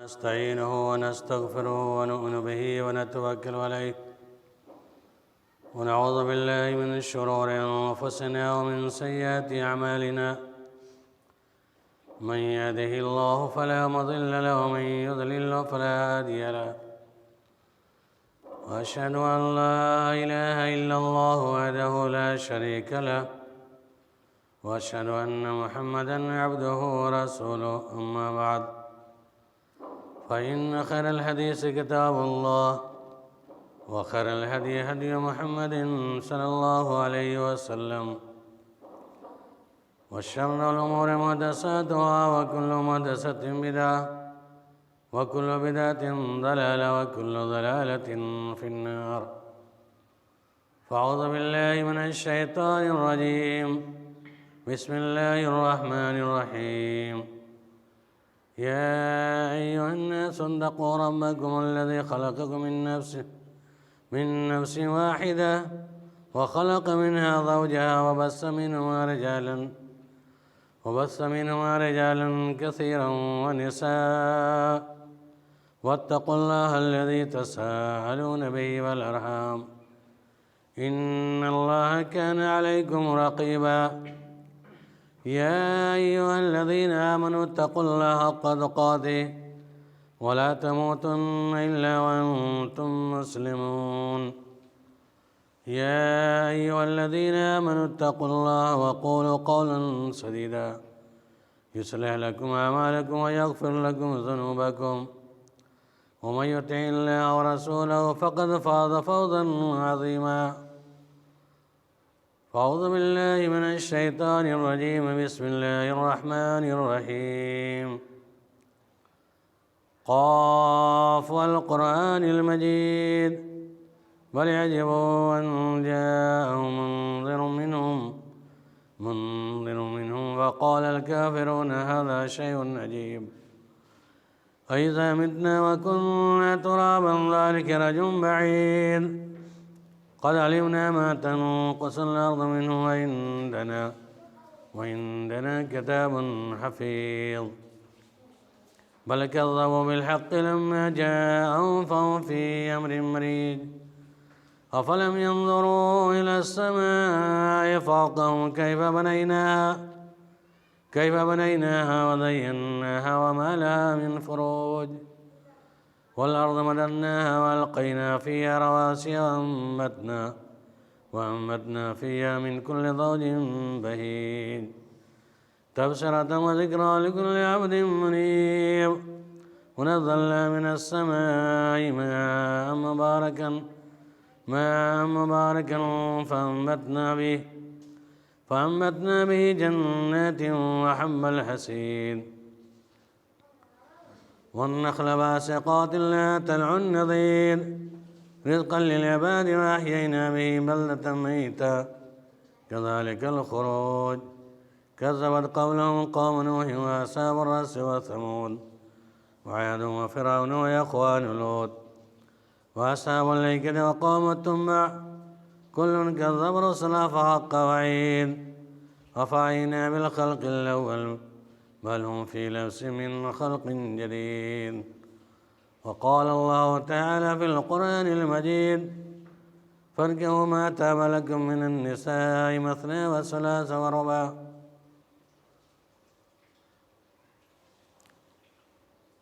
نستعينه ونستغفره ونؤمن به ونتوكل عليه ونعوذ بالله من شرور أنفسنا ومن سيئات أعمالنا من يهده الله فلا مضل له ومن يضلل فلا هادي له وأشهد أن لا إله إلا الله وحده لا شريك له وأشهد أن محمدًا عبده ورسوله أما بعد فإن خير الحديث كتاب الله وخير الهدي هدي محمد صلى الله عليه وسلم وشر الأمور محدثاتها وكل محدثة بدعة وكل بدعة ضلالة وكل ضلالة في النار فأعوذ بالله من الشيطان الرجيم بسم الله الرحمن الرحيم يا أيها الناس اتقوا ربكم الذي خلقكم من نفس واحدة وخلق منها زوجها وبث منهما رجالا كثيرا ونساء واتقوا الله الذي تساءلون به والأرحام إن الله كان عليكم رقيبا يا أيها الذين آمنوا اتقوا الله حق تقاته ولا تموتن إلا وأنتم مسلمون يا أيها الذين آمنوا اتقوا الله وقولوا قولا سديدا يصلح لكم أعمالكم ويغفر لكم ذنوبكم ومن يطع الله ورسوله فقد فاز فوزا عظيما أعوذ بالله من الشيطان الرجيم بسم الله الرحمن الرحيم قاف والقرآن المجيد بل يعجبوا أن جاءهم منذر منهم وقال الكافرون هذا شيء عجيب أإذا متنا وكنا ترابا ذلك رجل بعيد قد علمنا ما تنقص الأرض منه وعندنا كتاب حفيظ بل كذبوا بالحق لما جاءهم فهم في أمر مريج أفلم ينظروا إلى السماء فوقهم كيف بنيناها وزيناها وما لها من فروج والأرض مددناها وألقينا فيها رواسي وأنبتنا فيها من كل زوج بهيج تبصرة وذكرى لكل عبد منيب ونزلنا من السماء ماء مباركا فأنبتنا به جنات وحب الحسيد والنخل باسقات لا تلع النضيد رزقا للعباد وأحيينا به بلدة ميتا كذلك الخروج كذبت قبلهم قوم نوح وأصحاب الرس وثمود وعاد وفرعون وإخوان لوط وأصحاب الأيكة وقوم التبع كل كذب رسلا فحق وعيد أفعينا بالخلق الأول بل هم في لبس من خلق جديد وقال الله تعالى في القرآن المجيد فانكحوا ما تاب لكم من النساء مثنى وثلاث ورباع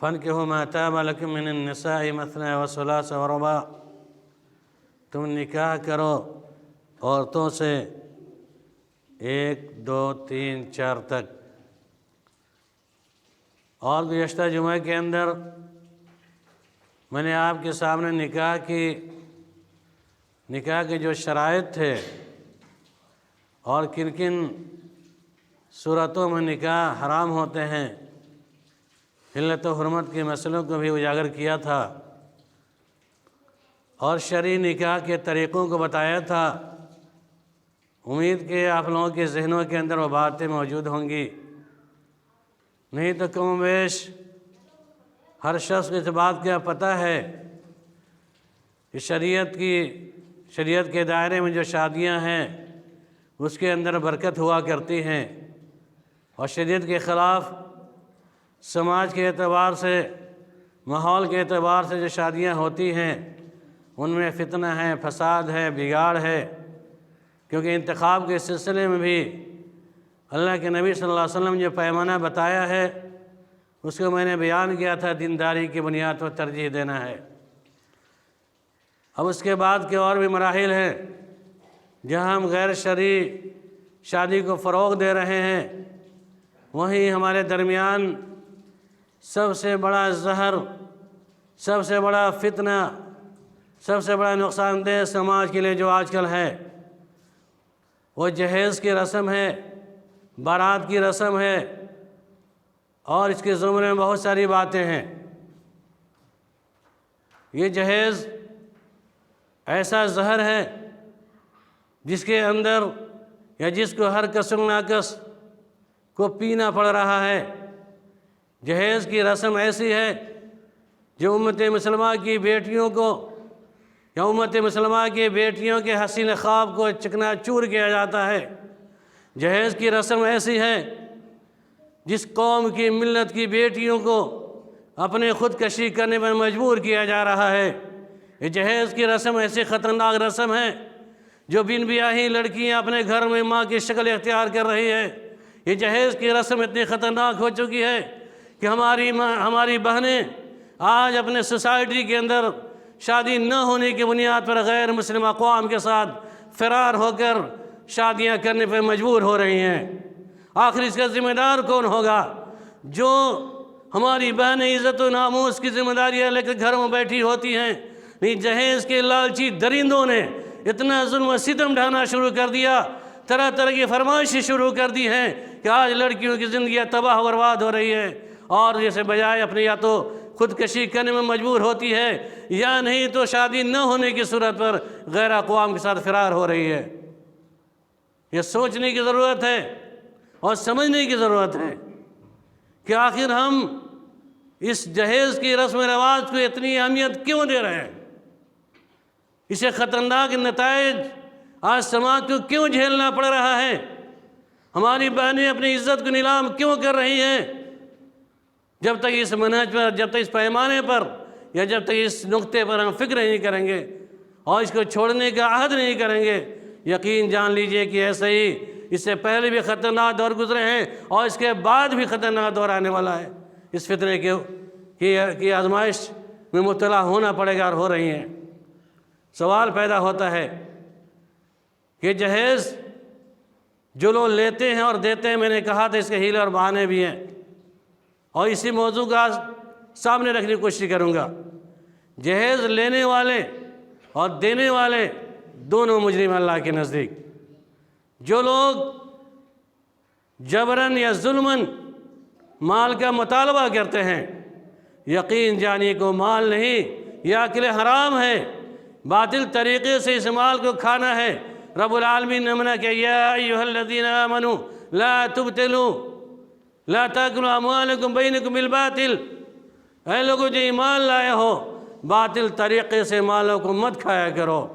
فَانْكِحُوا مَا طَابَ لَكُم مِّنَ النِّسَاءِ مَثْنَىٰ وَثُلَاثَ وَرُبَاعَ، تم نکاح کرو عورتوں سے 1 2 3 4 تک۔ اور گزشتہ جمعہ کے اندر میں نے آپ کے سامنے نکاح کے جو شرائط تھے اور کن کن صورتوں میں نکاح حرام ہوتے ہیں، حلت و حرمت کے مسئلوں کو بھی اجاگر کیا تھا اور شرعی نکاح کے طریقوں کو بتایا تھا۔ امید کہ آپ لوگوں کے ذہنوں کے اندر وہ باتیں موجود ہوں گی، نہیں تو کم و بیش ہر شخص کو اس بات کا پتہ ہے کہ شریعت کے دائرے میں جو شادیاں ہیں اس کے اندر برکت ہوا کرتی ہیں، اور شریعت کے خلاف سماج کے اعتبار سے، ماحول کے اعتبار سے جو شادیاں ہوتی ہیں ان میں فتنہ ہے، فساد ہے، بگاڑ ہے۔ کیونکہ انتخاب کے سلسلے میں بھی اللہ کے نبی صلی اللہ علیہ وسلم نے جو پیمانہ بتایا ہے اس کو میں نے بیان کیا تھا، دینداری کی بنیاد پر ترجیح دینا ہے۔ اب اس کے بعد کے اور بھی مراحل ہیں جہاں ہم غیر شرعی شادی کو فروغ دے رہے ہیں، وہیں ہمارے درمیان سب سے بڑا زہر، سب سے بڑا فتنہ، سب سے بڑا نقصان دہ سماج کے لیے جو آج کل ہے وہ جہیز کی رسم ہے، بارات کی رسم ہے، اور اس کے زمرے میں بہت ساری باتیں ہیں۔ یہ جہیز ایسا زہر ہے جس کے اندر یا جس کو ہر کس ناکس کو پینا پڑ رہا ہے۔ جہیز کی رسم ایسی ہے جو امت مسلمہ کی بیٹیوں کو یا امت مسلمہ کی بیٹیوں کے حسین خواب کو چکنا چور کیا جاتا ہے۔ جہیز کی رسم ایسی ہے جس قوم کی ملت کی بیٹیوں کو اپنے خودکشی کرنے پر مجبور کیا جا رہا ہے۔ یہ جہیز کی رسم ایسی خطرناک رسم ہے جو بن بیاہی لڑکیاں اپنے گھر میں ماں کی شکل اختیار کر رہی ہے۔ یہ جہیز کی رسم اتنی خطرناک ہو چکی ہے کہ ہماری بہنیں آج اپنے سوسائٹی کے اندر شادی نہ ہونے کی بنیاد پر غیر مسلم اقوام کے ساتھ فرار ہو کر شادیاں کرنے پر مجبور ہو رہی ہیں۔ آخر اس کا ذمہ دار کون ہوگا؟ جو ہماری بہنیں عزت و ناموس کی ذمہ داریاں لے کر گھروں میں بیٹھی ہوتی ہیں، نہیں جہیز کے لالچی درندوں نے اتنا ظلم و ستم ڈھانا شروع کر دیا، طرح طرح کی فرمائشیں شروع کر دی ہیں کہ آج لڑکیوں کی زندگیاں تباہ و برباد ہو رہی ہے، اور جیسے بجائے اپنے یا تو خودکشی کرنے میں مجبور ہوتی ہے یا نہیں تو شادی نہ ہونے کی صورت پر غیر اقوام کے ساتھ فرار ہو رہی ہے۔ یہ سوچنے کی ضرورت ہے اور سمجھنے کی ضرورت ہے کہ آخر ہم اس جہیز کی رسم و رواج کو اتنی اہمیت کیوں دے رہے ہیں؟ اسے خطرناک نتائج آج سماج کو کیوں جھیلنا پڑ رہا ہے؟ ہماری بہنیں اپنی عزت کو نیلام کیوں کر رہی ہیں؟ جب تک اس منہج پر، جب تک اس پیمانے پر یا جب تک اس نقطے پر ہم فکر نہیں کریں گے اور اس کو چھوڑنے کا عہد نہیں کریں گے، یقین جان لیجئے کہ ایسے ہی اس سے پہلے بھی خطرناک دور گزرے ہیں اور اس کے بعد بھی خطرناک دور آنے والا ہے۔ اس فتنے کی آزمائش میں مبتلا ہونا پڑے گا اور ہو رہی ہیں۔ سوال پیدا ہوتا ہے کہ جہیز جو لوگ لیتے ہیں اور دیتے ہیں، میں نے کہا تھا اس کے ہیلے اور بہانے بھی ہیں، اور اسی موضوع کا سامنے رکھنے کی کوشش کروں گا۔ جہیز لینے والے اور دینے والے دونوں مجرم اللہ کے نزدیک۔ جو لوگ جبراً یا ظلماً مال کا مطالبہ کرتے ہیں، یقین جانیے کو مال نہیں، یہ اکل حرام ہے، باطل طریقے سے اس مال کو کھانا ہے۔ رب العالمین نے منع کیا، یا ایھا الذین آمنوا لا تبطلوا لا تاکلوا اموالکم بینکم بالباطل، اے لوگوں جو ایمان لائے ہو باطل طریقے سے مالوں کو مت کھایا کرو۔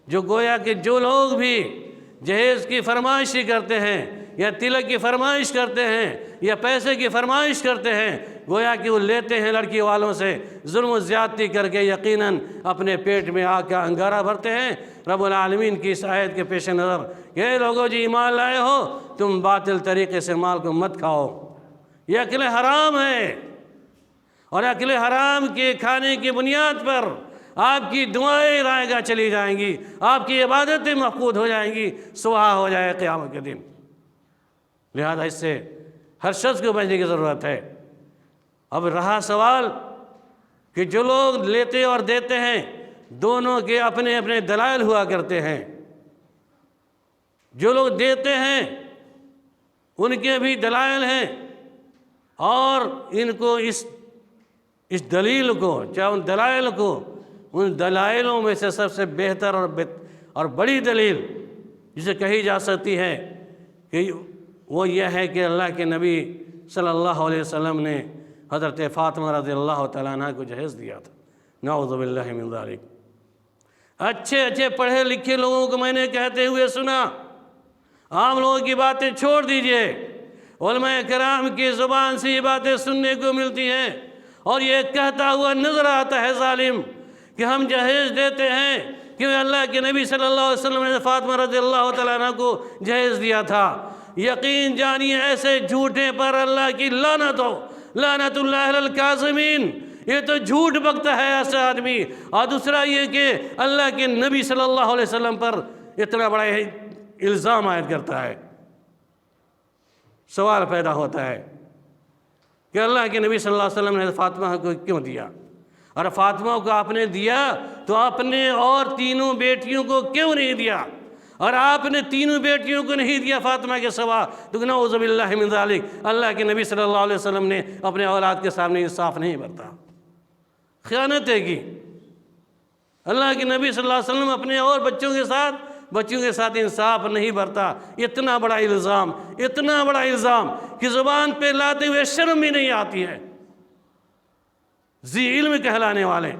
جو گویا کہ جو لوگ بھی جہیز کی فرمائشی کرتے ہیں یا تلک کی فرمائش کرتے ہیں یا پیسے کی فرمائش کرتے ہیں، گویا کہ وہ لیتے ہیں لڑکی والوں سے ظلم و زیادتی کر کے، یقیناً اپنے پیٹ میں آگ کا انگارہ بھرتے ہیں۔ رب العالمین کی اس آیت کے پیش نظر یہ لوگوں جو ایمان لائے ہو تم باطل طریقے سے مال کو مت کھاؤ، یہ اکل حرام ہے۔ اور اکل حرام کے کھانے کی بنیاد پر آپ کی دعائیں رائے گاہ چلی جائیں گی، آپ کی عبادتیں مفقود ہو جائیں گی، سوا ہو جائے قیامت کے دن۔ لہذا اس سے ہر شخص کو بچنے کی ضرورت ہے۔ اب رہا سوال کہ جو لوگ لیتے اور دیتے ہیں دونوں کے اپنے اپنے دلائل ہوا کرتے ہیں۔ جو لوگ دیتے ہیں ان کے بھی دلائل ہیں، اور ان کو اس دلیل کو، چاہے ان دلائل کو، ان دلائلوں میں سے سب سے بہتر اور بڑی دلیل جسے کہی جا سکتی ہے کہ وہ یہ ہے کہ اللہ کے نبی صلی اللہ علیہ وسلم نے حضرت فاطمہ رضی اللہ تعالیٰ عنہ کو جہیز دیا تھا۔ نعوذ باللہ من ذالک۔ اچھے پڑھے لکھے لوگوں کو میں نے کہتے ہوئے سنا، عام لوگوں کی باتیں چھوڑ دیجئے، علماء کرام کی زبان سے یہ باتیں سننے کو ملتی ہیں، اور یہ کہتا ہوا نظر آتا ہے ظالم کہ ہم جہیز دیتے ہیں کہ اللہ کے نبی صلی اللہ علیہ وسلم نے فاطمہ رضی اللہ تعالیٰ عنہ کو جہیز دیا تھا۔ یقین جانیے ایسے جھوٹے پر اللہ کی لعنت ہو، لعنت اللہ علی الکاذبین۔ یہ تو جھوٹ بکتا ہے ایسا آدمی، اور دوسرا یہ کہ اللہ کے نبی صلی اللہ علیہ وسلم پر اتنا بڑا الزام عائد کرتا ہے۔ سوال پیدا ہوتا ہے کہ اللہ کے نبی صلی اللہ علیہ وسلم نے فاطمہ کو کیوں دیا، اور فاطمہ کو آپ نے دیا تو اپنے اور تینوں بیٹیوں کو کیوں نہیں دیا، اور آپ نے تینوں بیٹیوں کو نہیں دیا فاطمہ کے سوا؟ تو نعوذ باللہ من ذالک، اللہ کے نبی صلی اللہ علیہ وسلم نے اپنے اولاد کے سامنے انصاف نہیں برتا، خیانتیں کی۔ اللہ کے نبی صلی اللہ علیہ وسلم اپنے اور بچوں کے ساتھ انصاف نہیں برتا۔ اتنا بڑا الزام کہ زبان پہ لاتے ہوئے شرم بھی نہیں آتی ہے۔ ذی علم کہلانے والے،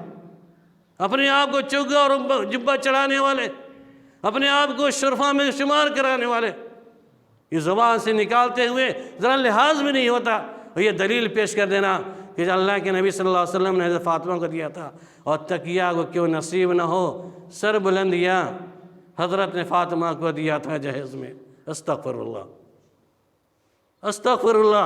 اپنے آپ کو چوگا اور جبہ چڑھانے والے، اپنے آپ کو شرفا میں شمار کرانے والے، یہ زبان سے نکالتے ہوئے ذرا لحاظ بھی نہیں ہوتا، اور یہ دلیل پیش کر دینا کہ اللہ کے نبی صلی اللہ علیہ وسلم نے حضرت فاطمہ کو دیا تھا، اور تقیہ کو کیوں نصیب نہ ہو، سر بلندیاں حضرت نے فاطمہ کو دیا تھا جہیز میں۔ استغفر اللہ۔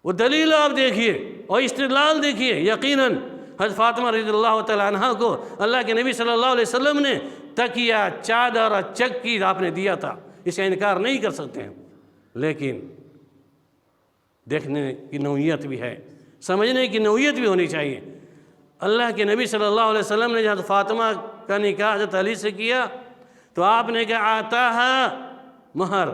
وہ دلیل آپ دیکھیے اور استدلال دیکھیے۔ یقیناً حضرت فاطمہ رضی اللہ تعالیٰ عنہ کو اللہ کے نبی صلی اللہ علیہ وسلم نے تکیہ، چادر اور چکی آپ نے دیا تھا، اس کا انکار نہیں کر سکتے ہیں، لیکن دیکھنے کی نوعیت بھی ہے، سمجھنے کی نوعیت بھی ہونی چاہیے۔ اللہ کے نبی صلی اللہ علیہ وسلم نے حضرت فاطمہ کا نکاح حضرت علی سے کیا تو آپ نے کہا آتاہا مہر،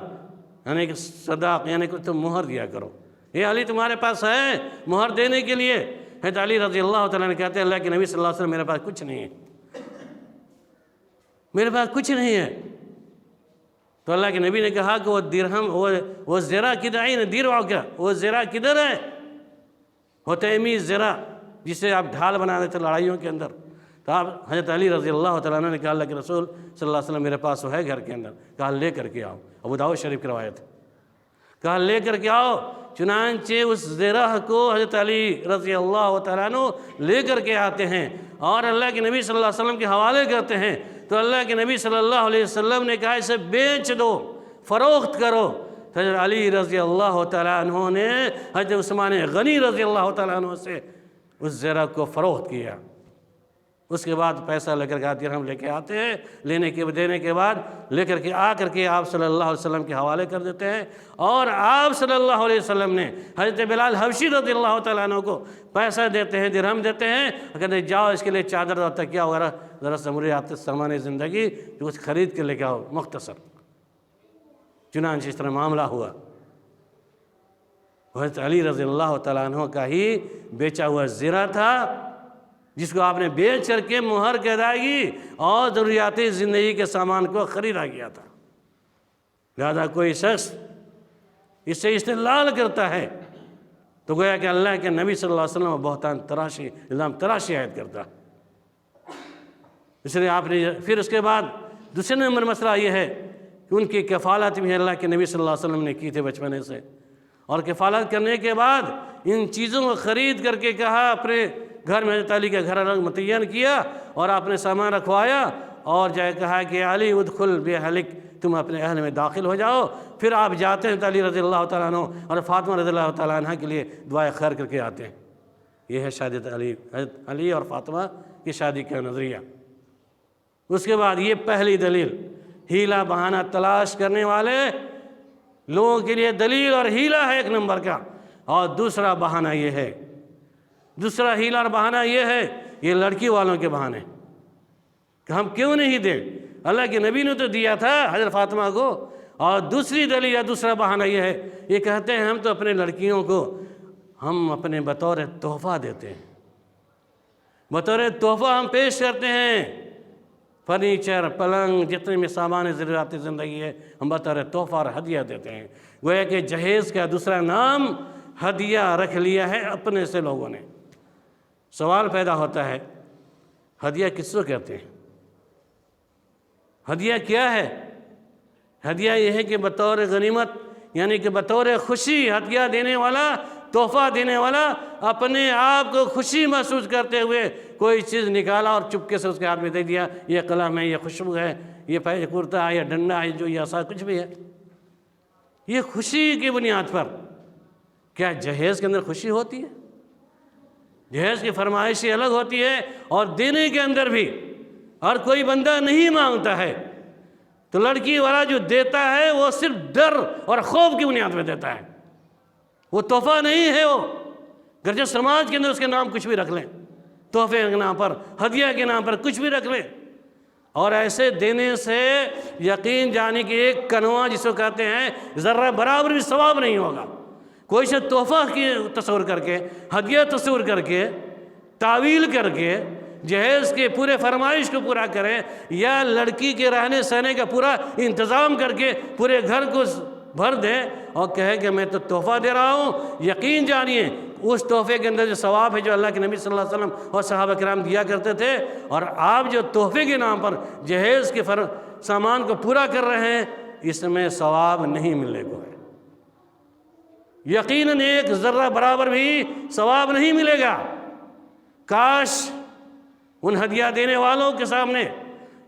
یعنی کہ صداق، یعنی کہ تم مہر دیا کرو۔ یہ علی تمہارے پاس ہے مہر دینے کے لیے؟ حضرت علی رضی اللہ تعالیٰ نے کہتے ہیں اللہ کے نبی صلی اللہ علیہ وسلم میرے پاس کچھ نہیں ہے، میرے پاس کچھ نہیں ہے۔ تو اللہ کے نبی نے کہا کہ وہ درہم، وہ زرہ کدھر ہے، درع کا وہ زرہ کدھر ہے؟ وہ تیمی زرہ جسے آپ ڈھال بنا دیتے لڑائیوں کے اندر۔ تو آپ حضرت علی رضی اللہ تعالیٰ نے کہا اللہ کے رسول صلی اللہ علیہ وسلم میرے پاس وہ ہے گھر کے اندر، کہا لے کر کے آؤ۔ ابو داؤد شریف کی روایت ہے، کہا لے کر کے آؤ۔ چنانچہ اس زرہ کو حضرت علی رضی اللہ تعالیٰ عنہ لے کر کے آتے ہیں اور اللہ کے نبی صلی اللہ علیہ وسلم کے حوالے کرتے ہیں۔ تو اللہ کے نبی صلی اللہ علیہ وسلم نے کہا اسے بیچ دو، فروخت کرو۔ تو حضرت علی رضی اللہ تعالیٰ عنہ نے حضرت عثمان غنی رضی اللہ تعالیٰ عنہ سے اس زرہ کو فروخت کیا۔ اس کے بعد پیسہ لے کر کے درہم لے کے آتے ہیں، دینے کے بعد لے کر کے آ کر کے آپ صلی اللہ علیہ وسلم کے حوالے کر دیتے ہیں، اور آپ صلی اللہ علیہ وسلم نے حضرت بلال حبشی رضی اللہ تعالیٰ عنہ کو پیسہ دیتے ہیں، درہم دیتے ہیں، کہتے ہیں جاؤ اس کے لیے چادر اور تکیہ وغیرہ ذرا سمجھے آتے سامان زندگی جو کچھ خرید کے لے کے آؤ مختصر۔ چنانچہ اس طرح معاملہ ہوا۔ حضرت علی رضی اللہ تعالیٰ عنہ کا ہی بیچا ہوا زرہ تھا، جس کو آپ نے بیچ کر کے مہر کی ادائیگی اور ضروریاتی زندگی کے سامان کو خریدا گیا تھا۔ لہذا کوئی شخص اس سے استدلال کرتا ہے تو گویا کہ اللہ کے نبی صلی اللہ علیہ وسلم بہتان تراشی، الزام تراشی عائد کرتا۔ اس لیے آپ نے پھر اس کے بعد دوسرے نمبر مسئلہ یہ ہے کہ ان کی کفالت بھی اللہ کے نبی صلی اللہ علیہ وسلم نے کی تھی بچپنے سے، اور کفالت کرنے کے بعد ان چیزوں کو خرید کر کے کہا اپنے گھر میں حضرت علی کے گھر الگ متعین کیا اور آپ نے سامان رکھوایا اور جائے کہا کہ علی ادخل باہلک، تم اپنے اہل میں داخل ہو جاؤ۔ پھر آپ جاتے ہیں علی رضی اللہ تعالیٰ عنہ اور فاطمہ رضی اللہ تعالیٰ عنہ کے لیے دعائے خیر کر کے آتے ہیں۔ یہ ہے شادی علی اور فاطمہ کی شادی کا نظریہ۔ اس کے بعد یہ پہلی دلیل، ہیلا بہانہ تلاش کرنے والے لوگوں کے لیے دلیل اور ہیلا ہے ایک نمبر کا۔ اور دوسرا بہانہ یہ ہے، دوسرا ہیلا اور بہانہ یہ ہے، یہ لڑکی والوں کے بہانے کہ ہم کیوں نہیں دیں، اللہ کے نبی نے تو دیا تھا حضرت فاطمہ کو۔ اور دوسری دلیل یا دوسرا بہانہ یہ ہے، یہ کہتے ہیں ہم تو اپنے لڑکیوں کو ہم اپنے بطور تحفہ دیتے ہیں، بطور تحفہ ہم پیش کرتے ہیں، فرنیچر، پلنگ، جتنے بھی سامان ضروریات زندگی ہے ہم بطور تحفہ اور ہدیہ دیتے ہیں۔ گویا کہ جہیز کا دوسرا نام ہدیہ رکھ لیا ہے اپنے سے لوگوں نے۔ سوال پیدا ہوتا ہے ہدیہ کس کو کہتے ہیں؟ ہدیہ کیا ہے؟ ہدیہ یہ ہے کہ بطور غنیمت، یعنی کہ بطور خوشی ہدیہ دینے والا، تحفہ دینے والا اپنے آپ کو خوشی محسوس کرتے ہوئے کوئی چیز نکالا اور چپکے سے اس کے ہاتھ میں دے دیا، یہ قلم ہے، یہ خوشبو ہے، یہ کرتا ہے، یہ ڈنڈا ہے، جو یہ ایسا کچھ بھی ہے، یہ خوشی کی بنیاد پر۔ کیا جہیز کے اندر خوشی ہوتی ہے؟ جہیز کی فرمائشی الگ ہوتی ہے، اور دینے کے اندر بھی۔ اور کوئی بندہ نہیں مانگتا ہے تو لڑکی والا جو دیتا ہے وہ صرف ڈر اور خوف کی بنیاد پہ دیتا ہے، وہ تحفہ نہیں ہے۔ وہ گرچہ سماج کے اندر اس کے نام کچھ بھی رکھ لیں، تحفے کے نام پر، ہدیہ کے نام پر کچھ بھی رکھ لیں، اور ایسے دینے سے یقین جانے کی ایک کنواں جس کو کہتے ہیں ذرہ برابر بھی ثواب نہیں ہوگا۔ کوئی سے تحفہ کی تصور کر کے، ہدیہ تصور کر کے، تعویل کر کے جہیز کے پورے فرمائش کو پورا کرے، یا لڑکی کے رہنے سہنے کا پورا انتظام کر کے پورے گھر کو بھر دے اور کہے کہ میں تو تحفہ دے رہا ہوں، یقین جانیے اس تحفے کے اندر جو ثواب ہے جو اللہ کے نبی صلی اللہ علیہ وسلم اور صحابہ کرام دیا کرتے تھے، اور آپ جو تحفے کے نام پر جہیز کے سامان کو پورا کر رہے ہیں، اس میں ثواب نہیں ملنے کو ہے، یقیناً ایک ذرہ برابر بھی ثواب نہیں ملے گا۔ کاش ان ہدیہ دینے والوں کے سامنے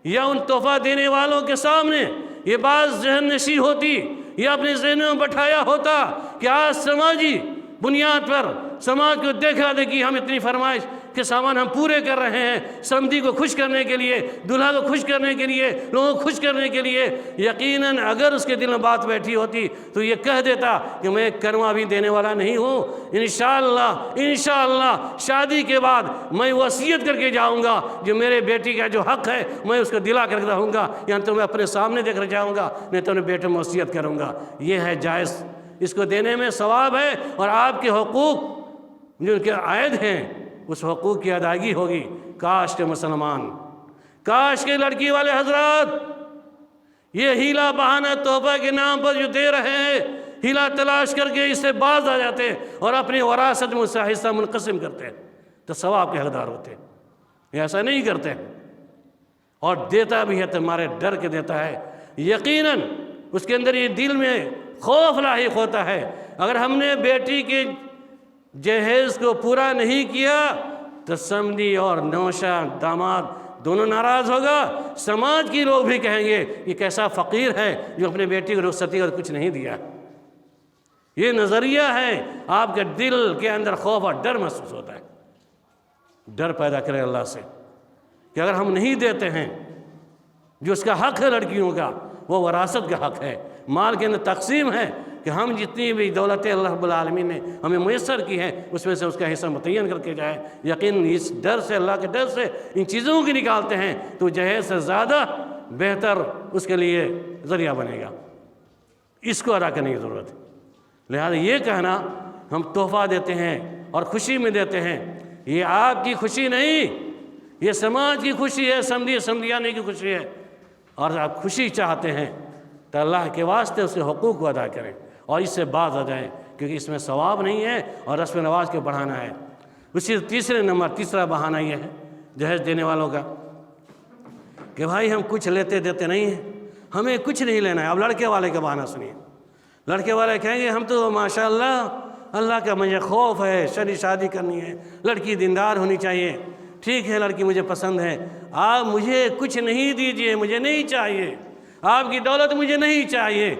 یا ان تحفہ دینے والوں کے سامنے یہ بات ذہن نشی ہوتی، یا اپنے ذہنوں میں بٹھایا ہوتا کہ آج سماجی بنیاد پر سماج کو دیکھا دیکھی ہم اتنی فرمائش کے سامان ہم پورے کر رہے ہیں، سمدھی کو خوش کرنے کے لیے، دلہا کو خوش کرنے کے لیے، لوگوں کو خوش کرنے کے لیے۔ یقیناً اگر اس کے دل میں بات بیٹھی ہوتی تو یہ کہہ دیتا کہ میں کنواں بھی دینے والا نہیں ہوں، انشاءاللہ شادی کے بعد میں وصیت کر کے جاؤں گا، جو میرے بیٹی کا جو حق ہے میں اس کو دلا کر رہوں گا، یا تو میں اپنے سامنے دیکھ کر جاؤں گا، نہیں تو اپنے بیٹے میں وصیت کروں گا۔ یہ ہے جائز، اس کو دینے میں ثواب ہے، اور آپ کے حقوق جو ان کے عائد ہیں اس حقوق کی ادائیگی ہوگی۔ کاش کے مسلمان، کاش کے لڑکی والے حضرات یہ ہیلا بہانہ تحفہ کے نام پر جو دے رہے ہیں، ہیلا تلاش کر کے اس سے باز آ جاتے اور اپنی وراثت میں سے حصہ منقسم کرتے تو ثواب کے حقدار ہوتے۔ یہ ایسا نہیں کرتے، اور دیتا بھی ہے تمہارے ڈر کے دیتا ہے، یقیناً اس کے اندر یہ دل میں خوف لاحق ہوتا ہے، اگر ہم نے بیٹی کے جہیز کو پورا نہیں کیا تو سمدھی اور نوشہ داماد دونوں ناراض ہوگا، سماج کی لوگ بھی کہیں گے یہ کیسا فقیر ہے جو اپنے بیٹی کو رخصتی اور کچھ نہیں دیا۔ یہ نظریہ ہے، آپ کے دل کے اندر خوف اور ڈر محسوس ہوتا ہے۔ ڈر پیدا کرے اللہ سے کہ اگر ہم نہیں دیتے ہیں جو اس کا حق ہے لڑکیوں کا، وہ وراثت کا حق ہے، مال کے اندر تقسیم ہے کہ ہم جتنی بھی دولتیں اللہ رب العالمین نے ہمیں میسر کی ہیں اس میں سے اس کا حصہ متعین کر کے جائے۔ یقین اس ڈر سے، اللہ کے ڈر سے ان چیزوں کی نکالتے ہیں تو جہیز سے زیادہ بہتر اس کے لیے ذریعہ بنے گا، اس کو ادا کرنے کی ضرورت ہے۔ لہذا یہ کہنا ہم تحفہ دیتے ہیں اور خوشی میں دیتے ہیں، یہ آپ کی خوشی نہیں، یہ سماج کی خوشی ہے، سمدھیانے کی خوشی ہے، اور آپ خوشی چاہتے ہیں تو اللہ کے واسطے اس کے حقوق کو ادا کریں اور اس سے باز آ جائیں، کیونکہ اس میں ثواب نہیں ہے اور رسم و رواج کو بڑھانا ہے۔ اسی تیسرا بہانہ یہ ہے جہیز دینے والوں کا کہ بھائی ہم کچھ لیتے دیتے نہیں ہیں، ہمیں کچھ نہیں لینا ہے۔ اب لڑکے والے کا بہانہ سنیے، لڑکے والے کہیں گے ہم تو ماشاءاللہ اللہ کا مجھے خوف ہے، شادی کرنی ہے، لڑکی دیندار ہونی چاہیے، ٹھیک ہے لڑکی مجھے پسند ہے، آپ مجھے کچھ نہیں دیجئے، مجھے نہیں چاہیے، آپ کی دولت مجھے نہیں چاہیے،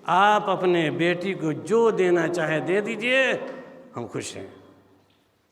آپ اپنے بیٹی کو جو دینا چاہے دے دیجئے، ہم خوش ہیں۔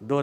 2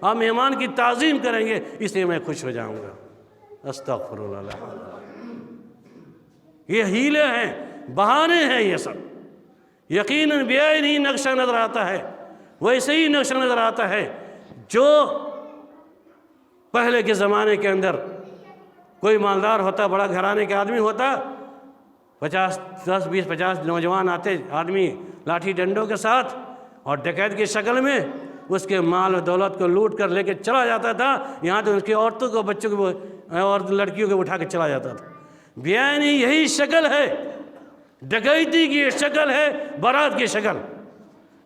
آپ مہمان کی تعظیم کریں گے، اس لیے میں خوش ہو جاؤں گا۔ استغفر اللہ۔ یہ ہیلے ہیں، بہانے ہیں یہ سب۔ یقیناً بیائی نہیں نقشہ نظر آتا ہے، ویسے ہی نقشہ نظر آتا ہے جو پہلے کے زمانے کے اندر کوئی مالدار ہوتا، بڑا گھرانے کے آدمی ہوتا، 10 20 50 نوجوان آتے، آدمی لاٹھی ڈنڈوں کے ساتھ اور ڈکیت کی شکل میں اس کے مال و دولت کو لوٹ کر لے کے چلا جاتا تھا، یہاں تو اس کی عورتوں کو، بچوں کو اور لڑکیوں کو اٹھا کے چلا جاتا تھا۔ بیانی یہی شکل ہے، ڈکیتی کی شکل ہے، بارات کی شکل۔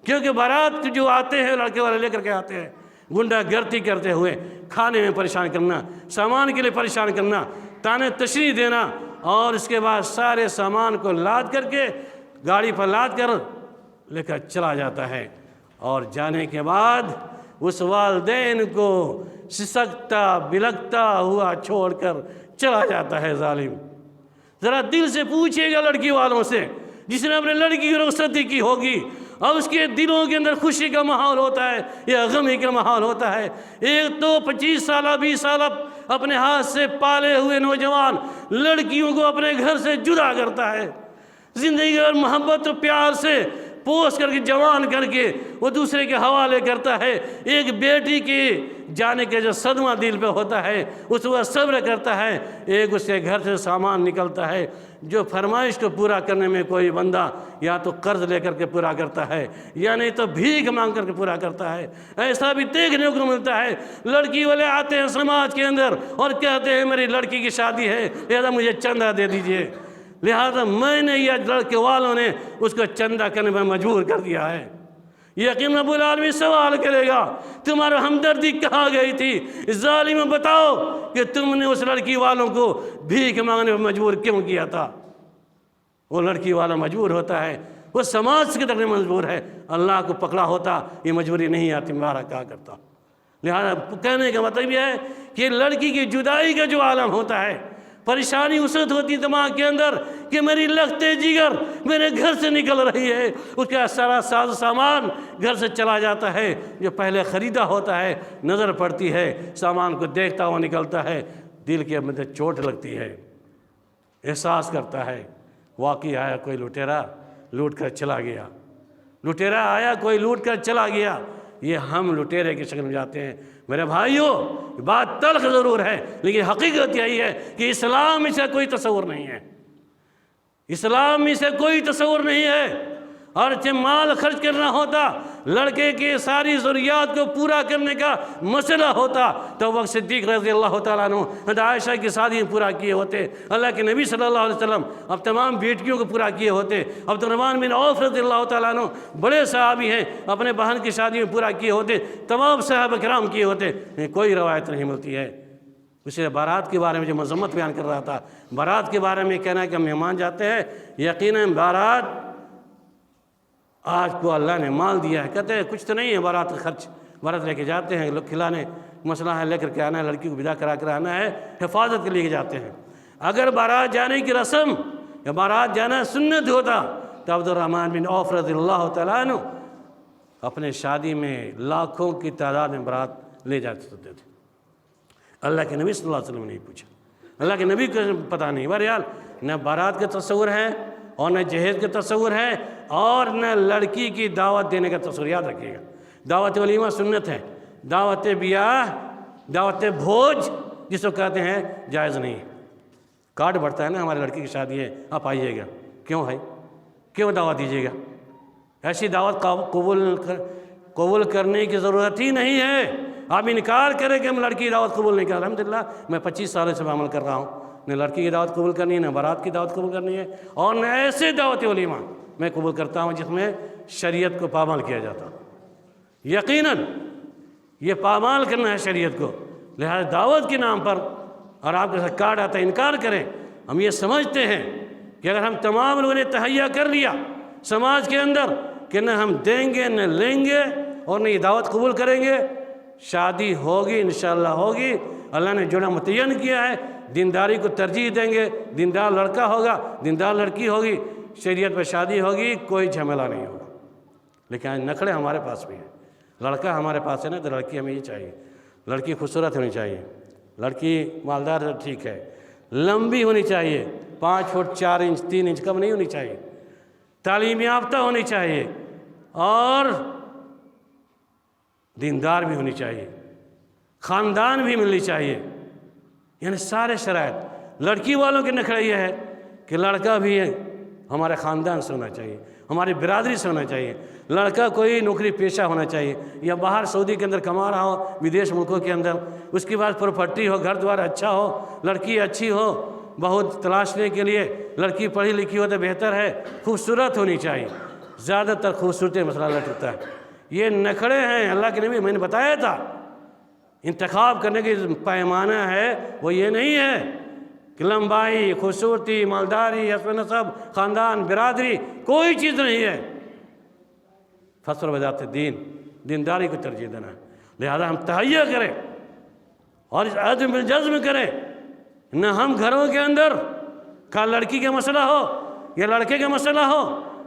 کیونکہ بارات جو آتے ہیں لڑکے والے لے کر کے آتے ہیں، گنڈا گردی کرتے ہوئے، کھانے میں پریشان کرنا، سامان کے لیے پریشان کرنا، تانے تشریح دینا، اور اس کے بعد سارے سامان کو لاد کر کے گاڑی پر لاد کر لے کر چلا جاتا ہے، اور جانے کے بعد اس والدین کو سسکتا بلکتا ہوا چھوڑ کر چلا جاتا ہے ظالم۔ ذرا دل سے پوچھئے گا لڑکی والوں سے، جس نے اپنے لڑکی کی رخصتی کی ہوگی، اب اس کے دلوں کے اندر خوشی کا ماحول ہوتا ہے یا غمی کا ماحول ہوتا ہے؟ ایک تو 25 سالہ 20 سالہ اپنے ہاتھ سے پالے ہوئے نوجوان لڑکیوں کو اپنے گھر سے جدا کرتا ہے، زندگی اور محبت و پیار سے پوس کر کے جوان کر کے وہ دوسرے کے حوالے کرتا ہے۔ ایک بیٹی کی جانے کے جو صدمہ دل پہ ہوتا ہے اس وہ صبر کرتا ہے، ایک اس کے گھر سے سامان نکلتا ہے جو فرمائش کو پورا کرنے میں کوئی بندہ یا تو قرض لے کر کے پورا کرتا ہے یا نہیں تو بھیک مانگ کر کے پورا کرتا ہے۔ ایسا بھی دیکھنے کو ملتا ہے، لڑکی والے آتے ہیں سماج کے اندر اور کہتے ہیں میری لڑکی کی شادی ہے، لہذا مجھے چندہ دے دیجئے، لہذا میں نے یا لڑکے والوں نے اس کو چندہ کرنے میں مجبور کر دیا ہے۔ یقین رب العالمین سوال کرے گا تمہارا ہمدردی کہاں گئی تھی؟ ظالم بتاؤ کہ تم نے اس لڑکی والوں کو بھیک مانگنے میں مجبور کیوں کیا تھا؟ وہ لڑکی والا مجبور ہوتا ہے، وہ سماج کے طرف مجبور ہے، اللہ کو پکڑا ہوتا یہ مجبوری نہیں آتی، مارا کیا کرتا۔ لہذا کہنے کا مطلب یہ ہے کہ لڑکی کی جدائی کا جو عالم ہوتا ہے، پریشانی اسرت ہوتی دماغ کے اندر کہ میری لختے جگر میرے گھر سے نکل رہی ہے، اس کا سارا ساز سامان گھر سے چلا جاتا ہے، جو پہلے خریدا ہوتا ہے نظر پڑتی ہے، سامان کو دیکھتا ہوا نکلتا ہے، دل کے اندر چوٹ لگتی ہے، احساس کرتا ہے واقعی آیا کوئی لٹیرا لوٹ کر چلا گیا، لٹیرا آیا کوئی لوٹ کر چلا گیا۔ یہ ہم لٹیرے کی شکل میں جاتے ہیں۔ میرے بھائیوں بات تلخ ضرور ہے لیکن حقیقت یہی ہے کہ اسلام میں سے کوئی تصور نہیں ہے، اسلام میں سے کوئی تصور نہیں ہے۔ اور مال خرچ کرنا ہوتا، لڑکے کی ساری ضروریات کو پورا کرنے کا مسئلہ ہوتا تو وقت صدیق رضی اللہ تعالیٰ عنہ عائشہ کی شادی پورا کیے ہوتے، اللہ کے نبی صلی اللہ علیہ وسلم اب تمام بیٹیوں کو پورا کیے ہوتے، عبدالرحمن بن عوف رضی اللہ تعالیٰ عنہ بڑے صحابی ہیں، اپنے بہن کی شادی میں پورا کیے ہوتے، تمام صحابہ کرام کیے ہوتے، کوئی روایت نہیں ملتی ہے۔ اسے بارات کے بارے میں جو مذمت بیان کر رہا تھا، بارات کے بارے میں کہنا ہے کہ مہمان جاتے ہیں، یقیناً بارات آج کو اللہ نے مال دیا ہے، کہتے ہیں کچھ تو نہیں ہے بارات کا خرچ، بارات لے کے جاتے ہیں لوگ کھلانے، مسئلہ ہے لے کر کے آنا ہے، لڑکی کو ودا کرا کر آنا ہے، حفاظت کے لیے جاتے ہیں۔ اگر بارات جانے کی رسم یا بارات جانا سنت ہوتا تو عبدالرحمن بن عوف رضی اللہ تعالیٰ عنہ اپنے شادی میں لاکھوں کی تعداد میں بارات لے جاتے ہوتے تھے۔ اللہ کے نبی صلی اللہ علیہ وسلم نے پوچھا، اللہ کے نبی کو پتہ نہیں، بہرحال نہ بارات کا تصور ہے اور نہ جہیز کا تصور ہے اور نہ لڑکی کی دعوت دینے کا تصور۔ یاد رکھیے گا دعوت ولیمہ سنت ہے، دعوت بیاہ دعوت بھوج جس کو کہتے ہیں جائز نہیں۔ کارڈ بڑھتا ہے نا ہماری لڑکی کی شادی ہے آپ آئیے گا، کیوں بھائی کیوں دعوت دیجیے گا؟ ایسی دعوت قبول کرنے کی ضرورت ہی نہیں ہے۔ آپ انکار کریں کہ ہم لڑکی کی دعوت قبول نہیں کر رہے، الحمدللہ میں 25 سالوں سے عمل کر رہا ہوں، نہ لڑکی کی دعوت قبول کرنی ہے نہ بارات کی دعوت قبول کرنی ہے، اور نہ ایسے دعوت ولیمہ میں قبول کرتا ہوں جس میں شریعت کو پامال کیا جاتا۔ یقیناً یہ پامال کرنا ہے شریعت کو، لہذا دعوت کے نام پر اور آپ کے ساتھ کارڈ آتا ہے انکار کریں۔ ہم یہ سمجھتے ہیں کہ اگر ہم تمام لوگوں نے تہیہ کر لیا سماج کے اندر کہ نہ ہم دیں گے نہ لیں گے اور نہ یہ دعوت قبول کریں گے، شادی ہوگی انشاءاللہ ہوگی، اللہ نے جوڑا متعین کیا ہے، دینداری کو ترجیح دیں گے، دیندار لڑکا ہوگا دیندار لڑکی ہوگی، شریعت پہ شادی ہوگی، کوئی جھمیلا نہیں ہوگا۔ لیکن آج نخڑے ہمارے پاس بھی ہیں، لڑکا ہمارے پاس ہے نا تو لڑکی ہمیں یہ چاہیے، لڑکی خوبصورت ہونی چاہیے، لڑکی مالدار ٹھیک ہے، لمبی ہونی چاہیے، 5 فٹ 4 انچ 3 انچ کم نہیں ہونی چاہیے، تعلیم یافتہ ہونی چاہیے اور دیندار بھی ہونی چاہیے، خاندان بھی ملنی چاہیے، یعنی سارے شرائط۔ لڑکی والوں کے نخرہ یہ ہے کہ لڑکا بھی ہمارے خاندان سے ہونا چاہیے، ہماری برادری سے ہونا چاہیے، لڑکا کوئی نوکری پیشہ ہونا چاہیے، یا باہر سعودی کے اندر کما رہا ہو، ودیش ملکوں کے اندر، اس کے بعد پراپرٹی ہو، گھر دوار اچھا ہو، لڑکی اچھی ہو، بہت تلاشنے کے لیے لڑکی پڑھی لکھی ہو تو بہتر ہے، خوبصورت ہونی چاہیے، زیادہ تر خوبصورتی مسئلہ لٹکتا ہے۔ یہ نخرے ہیں، اللہ کے نبی میں نے بتایا تھا، انتخاب کرنے کی پیمانہ ہے وہ یہ نہیں ہے کہ لمبائی، خوبصورتی، مالداری، حسب نسب، خاندان، برادری، کوئی چیز نہیں ہے۔ فصل بذات دین، دینداری کو ترجیح دینا ہے، لہذا ہم تہیہ کریں اور اس عزم بالجزم کریں، نہ ہم گھروں کے اندر کا لڑکی کا مسئلہ ہو یا لڑکے کا مسئلہ ہو،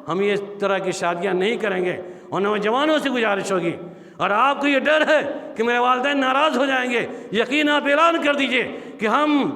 ہم اس طرح کی شادیاں نہیں کریں گے۔ اور نوجوانوں سے گزارش ہوگی، اور آپ کو یہ ڈر ہے کہ میرے والدین ناراض ہو جائیں گے، یقین آپ اعلان کر دیجئے کہ ہم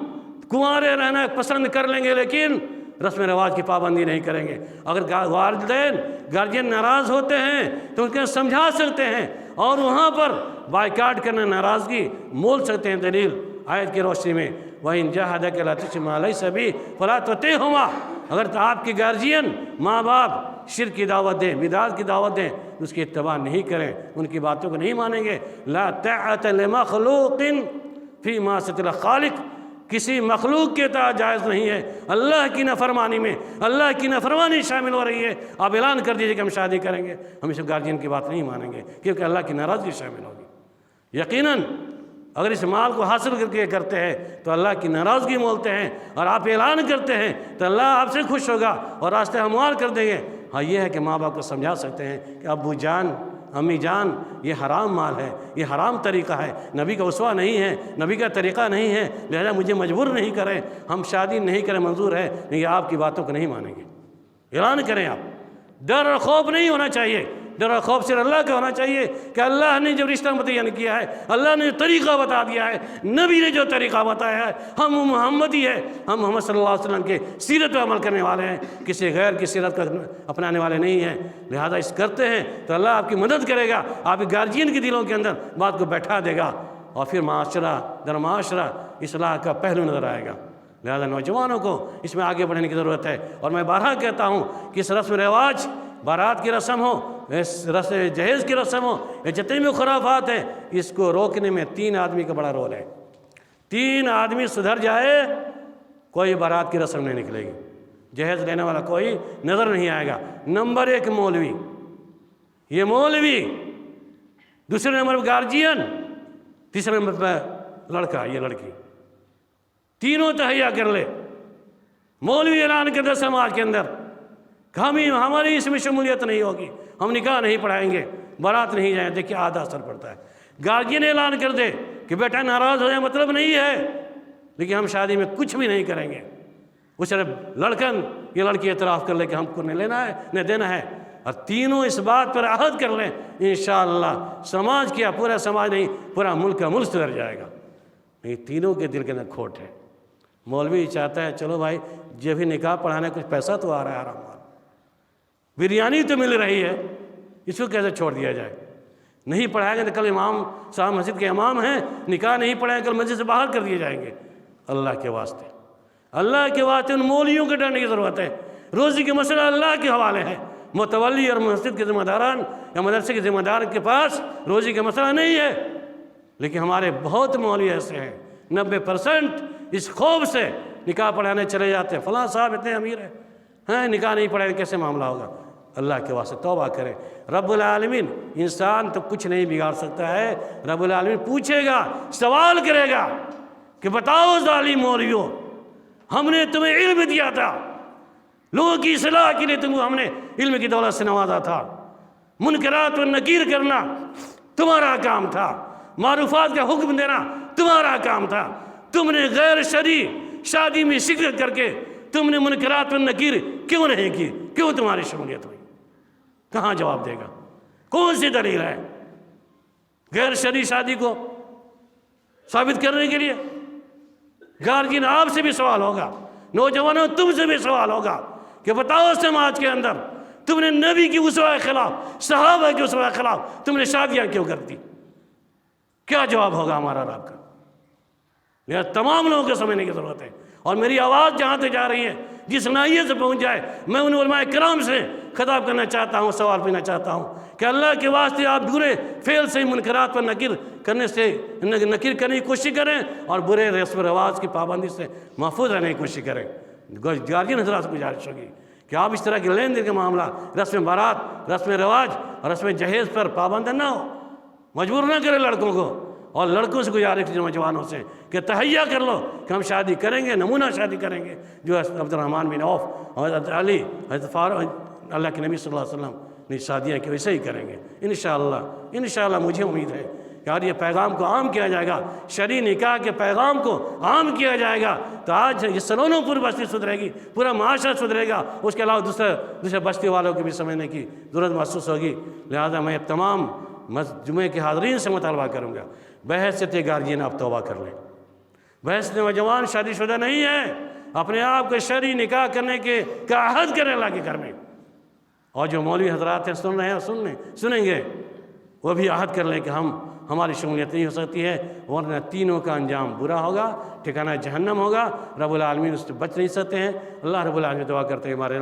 کنوارے رہنا پسند کر لیں گے لیکن رسم رواج کی پابندی نہیں کریں گے۔ اگر والدین گارجین ناراض ہوتے ہیں تو ان کو سمجھا سکتے ہیں اور وہاں پر بائیکاٹ کرنا، ناراضگی مول سکتے ہیں۔ دلیل آیت کی روشنی میں وَإِن جَاهَدَكَ لَا تُشْرِكْ مَا لَيْسَ بِهِ فَلَا تُطِعْهُمَا، اگر تو آپ کے گارجین ماں باپ شرک کی دعوت دیں، بدعت کی دعوت دیں، اس کی اتباع نہیں کریں، ان کی باتوں کو نہیں مانیں گے۔ لا طاعة لمخلوق فی معصیۃ الخالق، کسی مخلوق کے اطاعت جائز نہیں ہے، اللہ کی نافرمانی میں اللہ کی نافرمانی شامل ہو رہی ہے۔ آپ اعلان کر دیجئے کہ ہم شادی کریں گے، ہم اس گارجین کی بات نہیں مانیں گے کیونکہ اللہ کی ناراضگی شامل ہوگی۔ یقیناً اگر اس مال کو حاصل کر کے کرتے ہیں تو اللہ کی ناراضگی مولتے ہیں، اور آپ اعلان کرتے ہیں تو اللہ آپ سے خوش ہوگا اور راستے ہموار کر دیں گے۔ ہاں یہ ہے کہ ماں باپ کو سمجھا سکتے ہیں کہ ابو جان، امی جان، یہ حرام مال ہے، یہ حرام طریقہ ہے، نبی کا اسوہ نہیں ہے، نبی کا طریقہ نہیں ہے، لہذا مجھے مجبور نہیں کریں، ہم شادی نہیں کریں، منظور ہے لیکن آپ کی باتوں کو نہیں مانیں گے۔ اعلان کریں آپ، ڈر اور خوف نہیں ہونا چاہیے، ڈر اور خوف صرف اللہ کا ہونا چاہیے کہ اللہ نے جو رشتہ متعین کیا ہے، اللہ نے جو طریقہ بتا دیا ہے، نبی نے جو طریقہ بتایا ہے، ہم محمدی ہے، ہم محمد صلی اللہ علیہ وسلم کے سیرت پر عمل کرنے والے ہیں، کسی غیر کی سیرت کو اپنانے والے نہیں ہیں، لہذا اس کرتے ہیں تو اللہ آپ کی مدد کرے گا، آپ کے گارجین کے دلوں کے اندر بات کو بیٹھا دے گا، اور پھر معاشرہ در معاشرہ اصلاح کا پہلو نظر آئے گا۔ لہذا نوجوانوں کو اس میں آگے بڑھنے کی ضرورت ہے، اور میں بارہا کہتا ہوں کہ اس رسم رواج، بارات کی رسم ہو، رسم جہیز کی رسم ہو، یہ جتنے بھی خرافات ہیں، اس کو روکنے میں 3 آدمی کا بڑا رول ہے۔ 3 آدمی سدھر جائے کوئی بارات کی رسم نہیں نکلے گی، جہیز لینے والا کوئی نظر نہیں آئے گا۔ نمبر 1 مولوی، یہ مولوی، دوسرے نمبر پر گارجین، تیسرے نمبر پہ لڑکا، یہ لڑکی، تینوں تہیہ کر لے۔ مولوی اعلان کر دے سماج کے اندر کہ ہماری اس میں شمولیت نہیں ہوگی، ہم نکاح نہیں پڑھائیں گے، بارات نہیں جائیں، دیکھیں آدھا اثر پڑتا ہے۔ گارجین اعلان کر دے کہ بیٹا ناراض ہو جائے مطلب نہیں ہے، لیکن ہم شادی میں کچھ بھی نہیں کریں گے۔ وہ صرف لڑکن یہ لڑکی اعتراف کر لے کہ ہم کو نہیں لینا ہے، نہیں دینا ہے، اور تینوں اس بات پر عہد کر لیں، انشاءاللہ سماج کیا، پورا سماج نہیں، پورا ملک کا ملک سدھر جائے گا۔ نہیں، تینوں کے دل کے اندر کھوٹ ہے۔ مولوی چاہتا ہے چلو بھائی جب بھی نکاح پڑھانے کچھ پیسہ تو آ رہا ہے، آرام، بریانی تو مل رہی ہے، اس کو کیسے چھوڑ دیا جائے؟ نہیں پڑھائیں گے تو کل امام صاحب مسجد کے امام ہیں، نکاح نہیں پڑھائیں گے کل مسجد سے باہر کر دیے جائیں گے۔ اللہ کے واسطے، اللہ کے واسطے ان مولیوں کے ڈرنے کی ضرورت ہے۔ روزی کے مسئلہ اللہ کے حوالے ہے، متولی اور مسجد کے ذمہ داران یا مدرسے کے ذمہ دار کے پاس روزی کا مسئلہ نہیں ہے، لیکن ہمارے بہت مولوی ایسے ہیں 90% اس خوف سے نکاح پڑھانے چلے جاتے ہیں، فلاں صاحب اتنے امیر ہیں، نکاح نہیں پڑھائیں کیسے معاملہ ہوگا؟ اللہ کے واسطے توبہ کریں۔ رب العالمین، انسان تو کچھ نہیں بگاڑ سکتا ہے، رب العالمین پوچھے گا، سوال کرے گا کہ بتاؤ ظالم مولیوں، ہم نے تمہیں علم دیا تھا، لوگوں کی اصلاح کے لیے ہم نے علم کی دولت سے نوازا تھا، منکرات و نکیر کرنا تمہارا کام تھا، معروفات کا حکم دینا تمہارا کام تھا، تم نے غیر شرعی شادی میں شرکت کر کے تم نے منکرات و نکیر کیوں نہیں کی؟ کیوں تمہاری شمولیت ہوئی؟ کہاں جواب دے گا؟ کون سی دلیل ہے؟ غیر شرعی شادی کو ثابت کرنے کے لیے گارجین آپ سے بھی سوال ہوگا، نوجوانوں تم سے بھی سوال ہوگا کہ بتاؤ سماج کے اندر تم نے نبی کی اسوہ کے خلاف، صحابہ کی اسوہ کے خلاف تم نے شادیاں کیوں کر دی؟ کیا جواب ہوگا ہمارا رب کا؟ یہ تمام لوگوں کو سمجھنے کی ضرورت ہے، اور میری آواز جہاں تک جا رہی ہے جس ناحیے سے پہنچ جائے، میں ان علماء کرام سے خطاب کرنا چاہتا ہوں، سوال پوچھنا چاہتا ہوں کہ اللہ کے واسطے آپ برے فعل سے منکرات پر نکیر کرنے کی کوشش کریں، اور برے رسم و رواج کی پابندی سے محفوظ رہنے کی کوشش کریں۔ گارجین حضرات سے گزارش ہوگی کہ آپ اس طرح کے لین دین کے معاملہ، رسم بارات، رسم رواج اور رسم جہیز پر پابند نہ ہو، مجبور نہ کریں لڑکوں کو، اور لڑکوں سے گزارش کی نوجوانوں سے کہ تہیہ کر لو کہ ہم شادی کریں گے، نمونہ شادی کریں گے، جو عبد الرحمن بن عوف، حضرت علی، حضرت فاروق، اللہ کے نبی صلی اللہ علیہ وسلم نے شادیاں کی ویسے ہی کریں گے انشاءاللہ مجھے امید ہے کہ آج یہ پیغام کو عام کیا جائے گا، شرعی نکاح کے پیغام کو عام کیا جائے گا، تو آج یہ سلونوں پوری بستی سدھرے گی، پورا معاشرہ سدھرے گا، اس کے علاوہ دوسرے بستی والوں کو بھی سمجھنے کی ضرورت محسوس ہوگی۔ لہذا میں تمام جمعے کے حاضرین سے مطالبہ کروں گا، بحیثیت گارجین آپ توبہ کر لیں۔ بحیثیت نوجوان شادی شدہ نہیں ہے، اپنے آپ کو شرعی نکاح کرنے کا عہد کرنے لگے گھر میں، اور جو مولوی حضرات ہیں سن رہے ہیں سنیں گے، وہ بھی عہد کر لیں کہ ہماری شمولیت نہیں ہو سکتی ہے، ورنہ تینوں کا انجام برا ہوگا، ٹھکانہ جہنم ہوگا، رب العالمین اس سے بچ نہیں سکتے ہیں۔ اللہ رب العالمین دعا کرتے ہیں ہمارے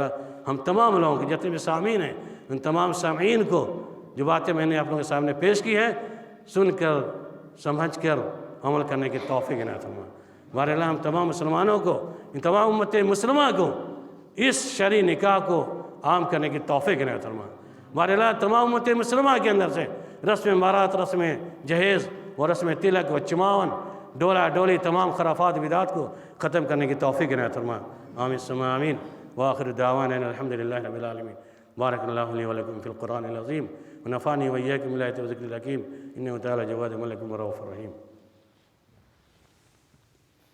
ہم تمام لوگوں کے جتنے بھی سامعین ہیں، ان تمام سامعین کو جو باتیں میں نے آپ لوگوں کے سامنے پیش کی ہے، سن کر سمجھ کر عمل کرنے کی توفیق عنایت فرما۔ ہمارے ہم تمام مسلمانوں کو، ان تمام امت مسلمہ کو اس شرعی نکاح کو عام کرنے کی توفیق عنایت فرما۔ ہمارے تمام امت مسلمہ کے اندر سے رسم بارات، رسم جہیز اور رسم تلک و چماون، ڈولا ڈولی، تمام خرافات بدعات کو ختم کرنے کی توفیق عنایت فرما۔ آمین ثم آمین، وآخر دعوانا الحمدللہ رب العالمین۔ بارک اللہ لی ولکم فی القرآن العظیم، ونفعنی وإياکم بالآیات والذکر الحکیم، انہ تعالی جواد ملک رؤوف رحیم۔